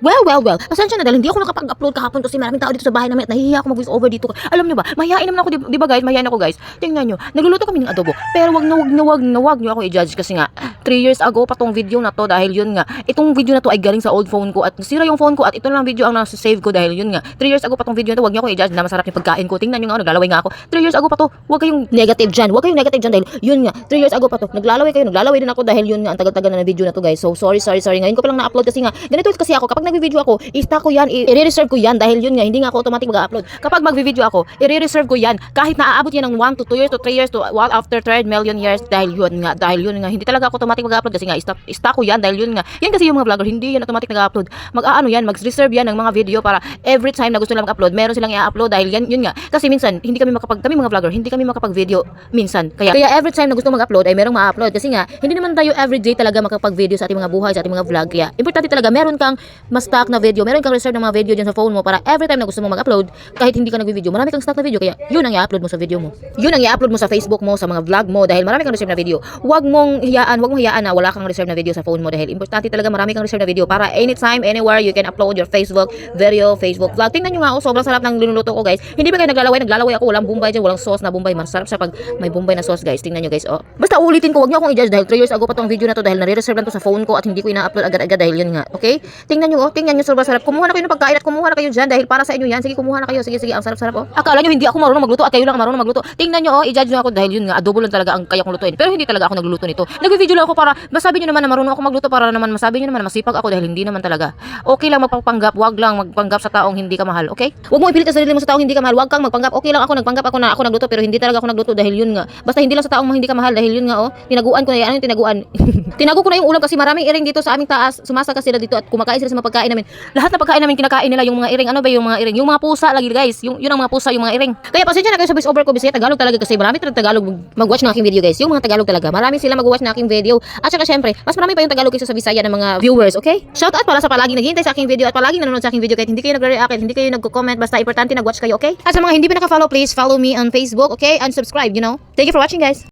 Well. Pasensya na dahil hindi ako nakapag-upload kahapon kasi maraming tao dito sa bahay namin at nahihiya ako mag-voice over dito. Alam niyo ba, mahihain naman ako, di ba guys? Mahihain ako guys. Tingnan niyo, nagluluto kami ng adobo. Pero wag niyo ako i-judge kasi nga 3 years ago pa tong video na to dahil yun nga. Itong video na to ay galing sa old phone ko at nasira yung phone ko at ito lang video ang nasa-save ko dahil yun nga. 3 years ago pa tong video na to, wag niyo ako i-judge na masarap yung pagkain ko. Tingnan niyo nga, naglalaway nga ako. 3 years ago pa to. Wag kayong negative diyan. Dahil yun nga. 3 years ago pa to. Naglalaway din ako dahil yun nga ang tagal-tagal na video na to guys. So sorry. Ngayon ko pa lang na-upload kasi nga ganito kasi ako kapag nagvi-video ako, i-stack ko yan, i-reserve ko yan dahil yun nga hindi nga ako automatic mag-upload. Kapag magvi-video ako, i-reserve ko yan kahit naaabot yan ng 1 to 2 years to 3 years to after 3 million years dahil yun nga hindi talaga ako automatic mag-upload kasi nga i-stack ko yan dahil yun nga. Yan kasi yung mga vlogger hindi yan automatic nag-upload. Mag-reserve yan ng mga video para every time na gusto nilang mag-upload, meron silang i-upload dahil yun nga. Kasi minsan kami mga vlogger, hindi kami makapag-video minsan. Kaya every time na gusto mag-upload ay merong ma-upload kasi nga hindi naman tayo everyday talaga makapag-video sa ating mga buhay, sa ating mga vlog. Kaya importante talaga meron kang ma-stock na video, meron kang reserve ng mga video dyan sa phone mo para every time na gusto mo mag-upload, kahit hindi ka nag-video, marami kang stock na video. Kaya yun ang i-upload mo sa video mo. Yun ang i-upload mo sa Facebook mo, sa mga vlog mo dahil marami kang reserve na video. Huwag mong hiyaan na wala kang reserve na video sa phone mo dahil importante talaga marami kang reserve na video para anytime, anywhere, you can upload your Facebook video, Facebook vlog. Tingnan nyo nga sobrang sarap ng linuluto ko guys. Hindi ba kayo naglalaway ako, walang bombay dyan, walang sauce na bombay. Masarap siya pag may bombay na sauce guys. Tingnan nyo guys, oh. Basta ulitin ko, wag nyo akong i-judge dahil 3 years ago pa tong video na to dahil nare-reserve lang to sa phone ko at hindi ko ina-upload agad-agad dahil yun nga. Okay? Tingnan nyo sobrang sarap. Kumuha na kayo ng pagkain at kumuha na kayo dyan dahil para sa inyo yan. Sige, kumuha na kayo. Sige, ang sarap-sarap oh. Akala nyo hindi ako marunong magluto at kayo lang marunong magluto. Tingnan nyo i-judge nyo ako dahil yun nga adobo lang talaga ang kaya kong lutuin. Pero hindi talaga ako nagluluto nito. Nag-video lang ako para masabi nyo naman na marunong ako magluto para naman masabi nyo naman na masipag ako dahil hindi naman talaga. Okay lang magpapanggap, wag lang magpanggap sa taong hindi ka mahal, okay? Wag mo ipilit sa sarili mo sa taong hindi ka mahal. Wag kang magpanggap. Okay lang ako nagpanggap ako na ako nagluto pero hindi talaga ako nagluto dahil yun nga. Basta hindi lang sa taong hindi ka mahal dahil yun nga oh. Tinaguan ko na yan. Ano yung tinaguan? Tinago ko na yung ulam kasi maraming iring dito sa aming taas. Sumasaka sila dito at kumakain sila sa mga pagkain namin. Lahat ng pagkain namin kinakain nila yung mga iring. Ano ba yung mga iring? Yung mga pusa lagi guys. Yun ang mga pusa, yung mga iring. Kaya pasensya na kayo sa voice over ko kasi Tagalog talaga kasi marami talaga Tagalog mag-watch ng aking video guys. Yung mga Tagalog talaga. Marami sila mag-watch ng aking video. At saka syempre, mas marami pa yung Tagalog kaysa sa Bisaya ng mga viewers, okay? Shout out para sa palaging naghihintay sa aking video at palaging nanonood sa aking video kahit hindi kayo nagre-react, hindi kayo nagko-comment, basta importante nag-watch kayo, okay? At sa mga hindi pa naka-follow, please follow me on Facebook, okay? And subscribe, you know. Thank you for watching guys.